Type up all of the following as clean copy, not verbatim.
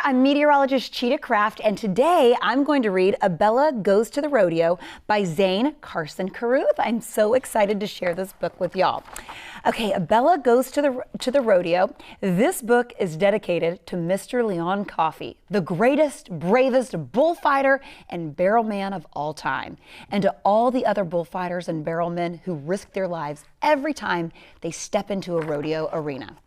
I'm meteorologist Chita Craft, and today I'm going to read Abella Goes to the Rodeo by Zane Carson Carruth. I'm so excited to share this book with y'all. Okay, Abella Goes to the Rodeo. This book is dedicated to Mr. Leon Coffey, the greatest, bravest bullfighter and barrelman of all time, and to all the other bullfighters and barrelmen who risk their lives every time they step into a rodeo arena.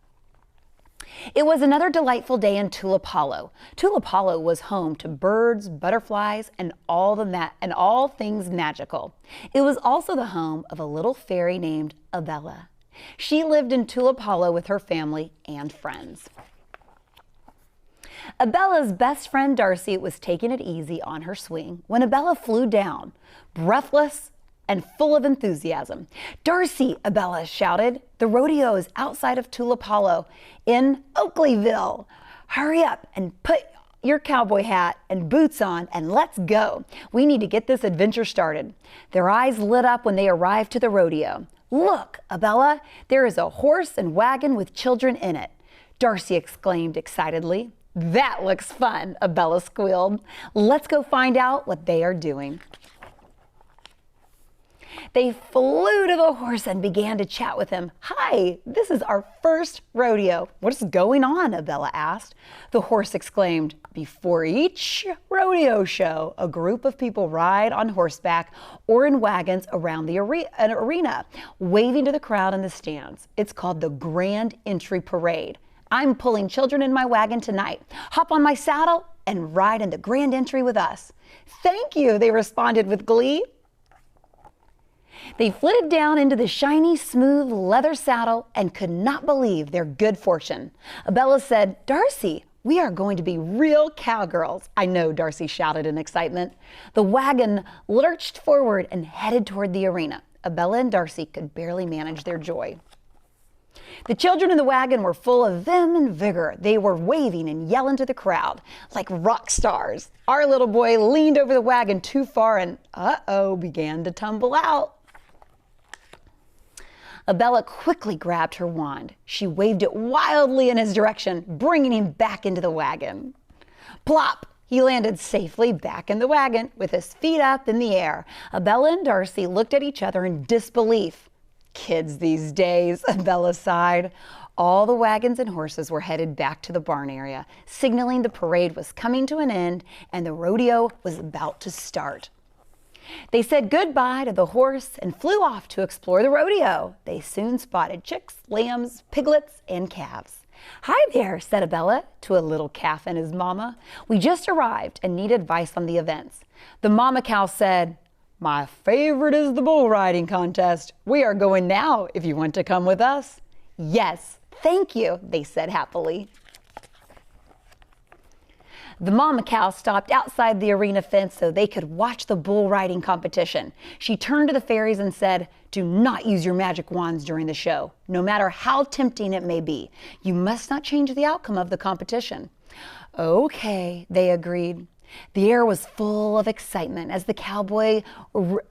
It was another delightful day in Tulip Hollow. Tulip Hollow was home to birds, butterflies, and all things magical. It was also the home of a little fairy named Abella. She lived in Tulip Hollow with her family and friends. Abella's best friend Darcy was taking it easy on her swing when Abella flew down, breathless and full of enthusiasm. "Darcy," Abella shouted, "the rodeo is outside of Tulip Hollow in Oakleyville. Hurry up and put your cowboy hat and boots on and let's go. We need to get this adventure started." Their eyes lit up when they arrived to the rodeo. "Look, Abella, there is a horse and wagon with children in it," Darcy exclaimed excitedly. "That looks fun," Abella squealed. "Let's go find out what they are doing." They flew to the horse and began to chat with him. "Hi, this is our first rodeo. What is going on?" Abella asked. The horse exclaimed, "Before each rodeo show, a group of people ride on horseback or in wagons around the arena, waving to the crowd in the stands. It's called the Grand Entry Parade. I'm pulling children in my wagon tonight. Hop on my saddle and ride in the Grand Entry with us." "Thank you," they responded with glee. They flitted down into the shiny, smooth leather saddle and could not believe their good fortune. Abella said, "Darcy, we are going to be real cowgirls." "I know," Darcy shouted in excitement. The wagon lurched forward and headed toward the arena. Abella and Darcy could barely manage their joy. The children in the wagon were full of vim and vigor. They were waving and yelling to the crowd like rock stars. Our little boy leaned over the wagon too far and, began to tumble out. Abella quickly grabbed her wand. She waved it wildly in his direction, bringing him back into the wagon. Plop! He landed safely back in the wagon with his feet up in the air. Abella and Darcy looked at each other in disbelief. "Kids these days," Abella sighed. All the wagons and horses were headed back to the barn area, signaling the parade was coming to an end and the rodeo was about to start. They said goodbye to the horse and flew off to explore the rodeo. They soon spotted chicks, lambs, piglets, and calves. "Hi there," said Abella to a little calf and his mama. "We just arrived and need advice on the events." The mama cow said, "My favorite is the bull riding contest. We are going now if you want to come with us." "Yes, thank you," they said happily. The mama cow stopped outside the arena fence so they could watch the bull riding competition. She turned to the fairies and said, "Do not use your magic wands during the show, no matter how tempting it may be. You must not change the outcome of the competition." "Okay," they agreed. The air was full of excitement as the cowboy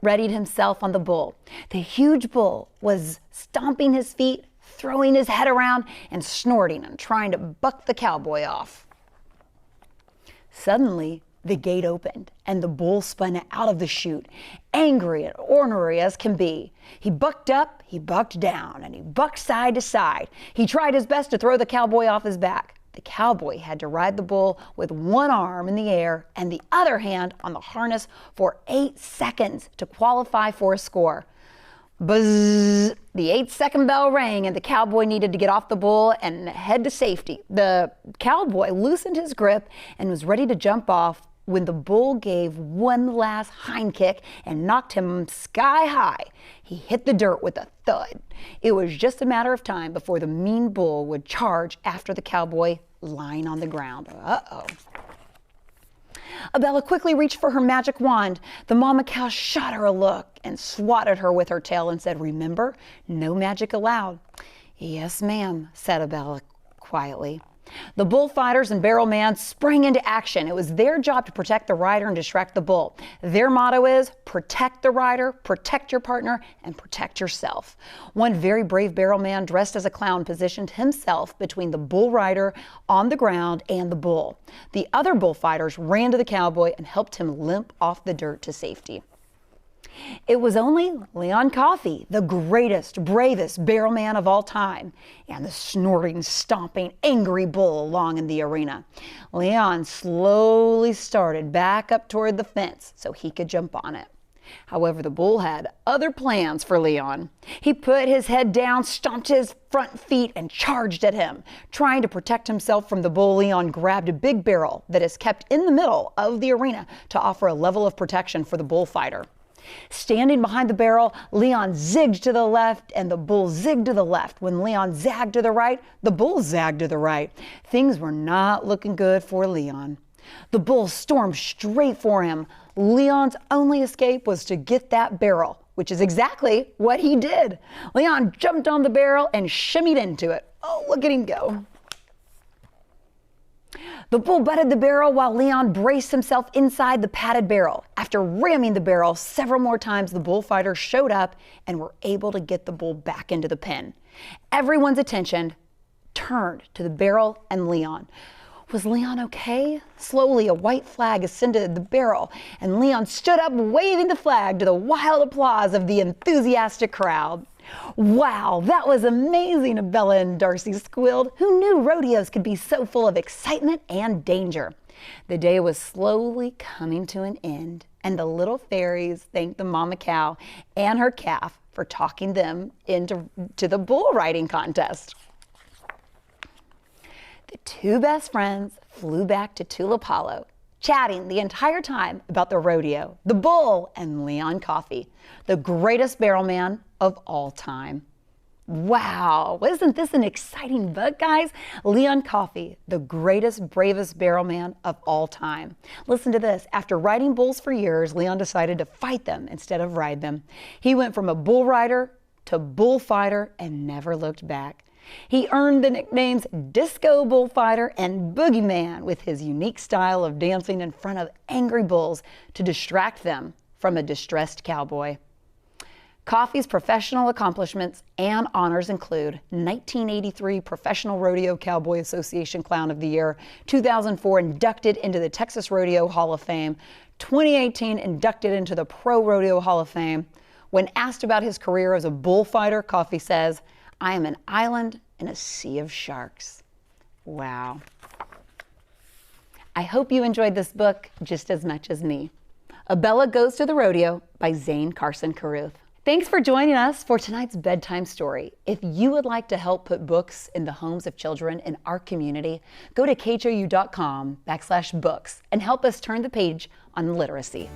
readied himself on the bull. The huge bull was stomping his feet, throwing his head around, and snorting and trying to buck the cowboy off. Suddenly, the gate opened and the bull spun out of the chute, angry and ornery as can be. He bucked up, he bucked down, and he bucked side to side. He tried his best to throw the cowboy off his back. The cowboy had to ride the bull with one arm in the air and the other hand on the harness for 8 seconds to qualify for a score. Buzz! The 8-second bell rang and the cowboy needed to get off the bull and head to safety. The cowboy loosened his grip and was ready to jump off when the bull gave one last hind kick and knocked him sky high. He hit the dirt with a thud. It was just a matter of time before the mean bull would charge after the cowboy lying on the ground. Abella quickly reached for her magic wand. The mama cow shot her a look and swatted her with her tail and said, "Remember, no magic allowed." "Yes, ma'am," said Abella quietly. The bullfighters and barrel man sprang into action. It was their job to protect the rider and distract the bull. Their motto is protect the rider, protect your partner, and protect yourself. One very brave barrel man dressed as a clown positioned himself between the bull rider on the ground and the bull. The other bullfighters ran to the cowboy and helped him limp off the dirt to safety. It was only Leon Coffey, the greatest, bravest barrel man of all time, and the snorting, stomping, angry bull along in the arena. Leon slowly started back up toward the fence so he could jump on it. However, the bull had other plans for Leon. He put his head down, stomped his front feet, and charged at him. Trying to protect himself from the bull, Leon grabbed a big barrel that is kept in the middle of the arena to offer a level of protection for the bullfighter. Standing behind the barrel, Leon zigged to the left and the bull zigged to the left. When Leon zagged to the right, the bull zagged to the right. Things were not looking good for Leon. The bull stormed straight for him. Leon's only escape was to get that barrel, which is exactly what he did. Leon jumped on the barrel and shimmied into it. Oh, look at him go. The bull butted the barrel while Leon braced himself inside the padded barrel. After ramming the barrel several more times, the bullfighters showed up and were able to get the bull back into the pen. Everyone's attention turned to the barrel and Leon. Was Leon okay? Slowly, a white flag ascended the barrel, and Leon stood up waving the flag to the wild applause of the enthusiastic crowd. Wow, that was amazing, Abella and Darcy squealed. Who knew rodeos could be so full of excitement and danger? The day was slowly coming to an end, and the little fairies thanked the mama cow and her calf for talking them into the bull riding contest. The two best friends flew back to Tulip Hollow, chatting the entire time about the rodeo, the bull, and Leon Coffey, the greatest barrel man of all time. Wow, isn't this an exciting book, guys? Leon Coffey, the greatest, bravest barrel man of all time. Listen to this. After riding bulls for years, Leon decided to fight them instead of ride them. He went from a bull rider to bullfighter and never looked back. He earned the nicknames Disco Bullfighter and Boogeyman with his unique style of dancing in front of angry bulls to distract them from a distressed cowboy. Coffey's professional accomplishments and honors include 1983 Professional Rodeo Cowboy Association Clown of the Year, 2004 inducted into the Texas Rodeo Hall of Fame, 2018 inducted into the Pro Rodeo Hall of Fame. When asked about his career as a bullfighter, Coffey says, "I am an island in a sea of sharks." Wow. I hope you enjoyed this book just as much as me. Abella Goes to the Rodeo by Zane Carson Carruth. Thanks for joining us for tonight's bedtime story. If you would like to help put books in the homes of children in our community, go to khou.com/books and help us turn the page on literacy.